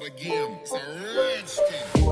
start again. It's a redskins.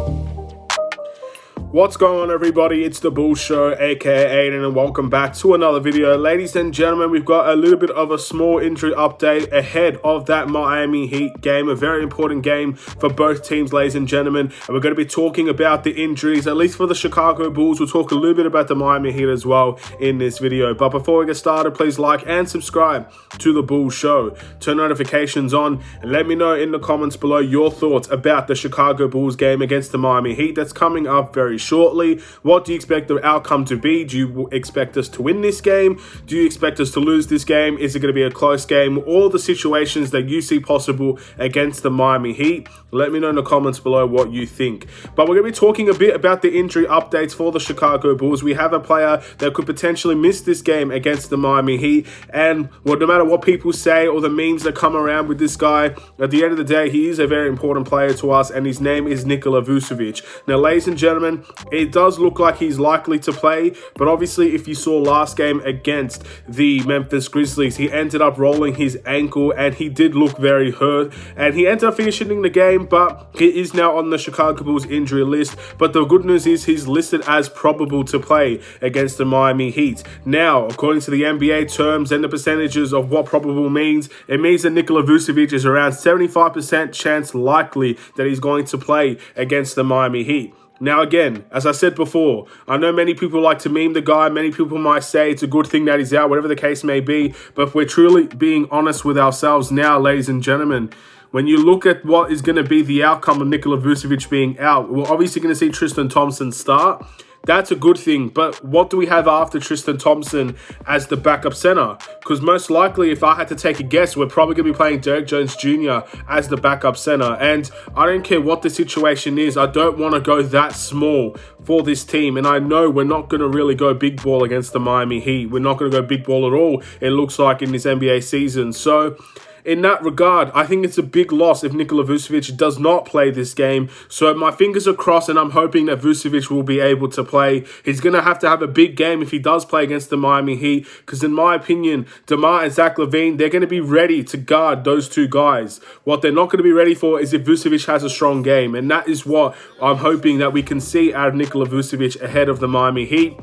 What's going on, everybody? It's the Bulls Show, aka Aidan, and welcome back to another video. Ladies and gentlemen, we've got a little bit of a small injury update ahead of that Miami Heat game, a very important game for both teams, ladies and gentlemen. And we're going to be talking about the injuries, at least for the Chicago Bulls. We'll talk a little bit about the Miami Heat as well in this video. But before we get started, please like and subscribe to the Bulls Show. Turn notifications on and let me know in the comments below your thoughts about the Chicago Bulls game against the Miami Heat that's coming up very shortly. What do you expect the outcome to be? Do you expect us to win this game? Do you expect us to lose this game? Is it going to be a close game? All the situations that you see possible against the Miami Heat. Let me know in the comments below what you think. But we're going to be talking a bit about the injury updates for the Chicago Bulls. We have a player that could potentially miss this game against the Miami Heat. And well, no matter what people say or the memes that come around with this guy, at the end of the day, he is a very important player to us, and his name is Nikola Vucevic. Now, ladies and gentlemen, it does look like he's likely to play, but obviously if you saw last game against the Memphis Grizzlies, he ended up rolling his ankle and he did look very hurt, and he ended up finishing the game, but he is now on the Chicago Bulls injury list. But the good news is he's listed as probable to play against the Miami Heat. Now, according to the NBA terms and the percentages of what probable means, it means that Nikola Vucevic is around 75% chance likely that he's going to play against the Miami Heat. Now, again, as I said before, I know many people like to meme the guy. Many people might say it's a good thing that he's out, whatever the case may be. But if we're truly being honest with ourselves now, ladies and gentlemen, when you look at what is going to be the outcome of Nikola Vucevic being out, we're obviously going to see Tristan Thompson start. That's a good thing, but what do we have after Tristan Thompson as the backup center? Because most likely, if I had to take a guess, we're probably going to be playing Derrick Jones Jr. as the backup center. And I don't care what the situation is, I don't want to go that small for this team. And I know we're not going to really go big ball against the Miami Heat. We're not going to go big ball at all, it looks like, in this NBA season. So in that regard, I think it's a big loss if Nikola Vucevic does not play this game. So my fingers are crossed, and I'm hoping that Vucevic will be able to play. He's going to have a big game if he does play against the Miami Heat, because in my opinion, DeMar and Zach LaVine, they're going to be ready to guard those two guys. What they're not going to be ready for is if Vucevic has a strong game, and that is what I'm hoping that we can see out of Nikola Vucevic ahead of the Miami Heat.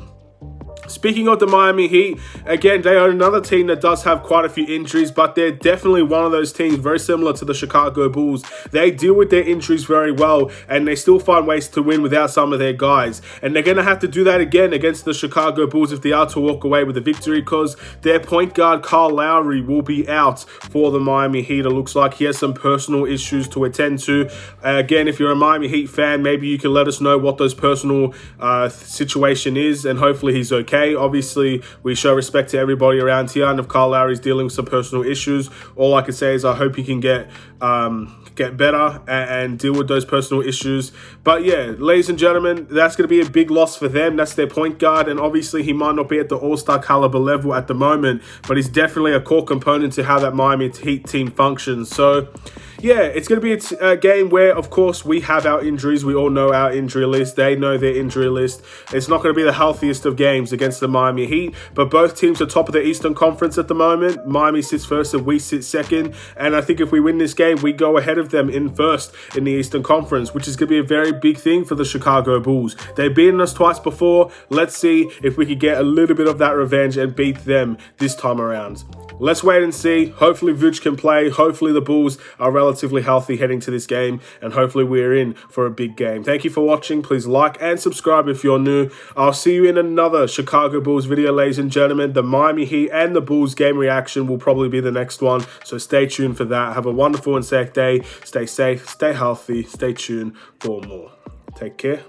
Speaking of the Miami Heat, again, they are another team that does have quite a few injuries, but they're definitely one of those teams very similar to the Chicago Bulls. They deal with their injuries very well, and they still find ways to win without some of their guys. And they're going to have to do that again against the Chicago Bulls if they are to walk away with a victory, because their point guard, Kyle Lowry, will be out for the Miami Heat. It looks like he has some personal issues to attend to. Again, if you're a Miami Heat fan, maybe you can let us know what those personal situation is, and hopefully he's okay. Obviously, we show respect to everybody around here, and if Kyle Lowry is dealing with some personal issues, all I can say is I hope he can get better and deal with those personal issues. But yeah, ladies and gentlemen, that's going to be a big loss for them. That's their point guard, and obviously he might not be at the all-star caliber level at the moment, but he's definitely a core component to how that Miami Heat team functions. So yeah, it's going to be a game where, of course, we have our injuries. We all know our injury list. They know their injury list. It's not going to be the healthiest of games against the Miami Heat, but both teams are top of the Eastern Conference at the moment. Miami sits first and we sit second, and I think if we win this game, we go ahead of them in first in the Eastern Conference, which is going to be a very big thing for the Chicago Bulls. They've beaten us twice before. Let's see if we could get a little bit of that revenge and beat them this time around. Let's wait and see. Hopefully Vuce can play. Hopefully the Bulls are relatively healthy heading to this game, and hopefully we're in for a big game. Thank you for watching. Please like and subscribe if you're new. I'll see you in another Chicago Bulls video, ladies and gentlemen. The Miami Heat and the Bulls game reaction will probably be the next one, so stay tuned for that. Have a wonderful and safe day. Stay safe, stay healthy, stay tuned for more. Take care.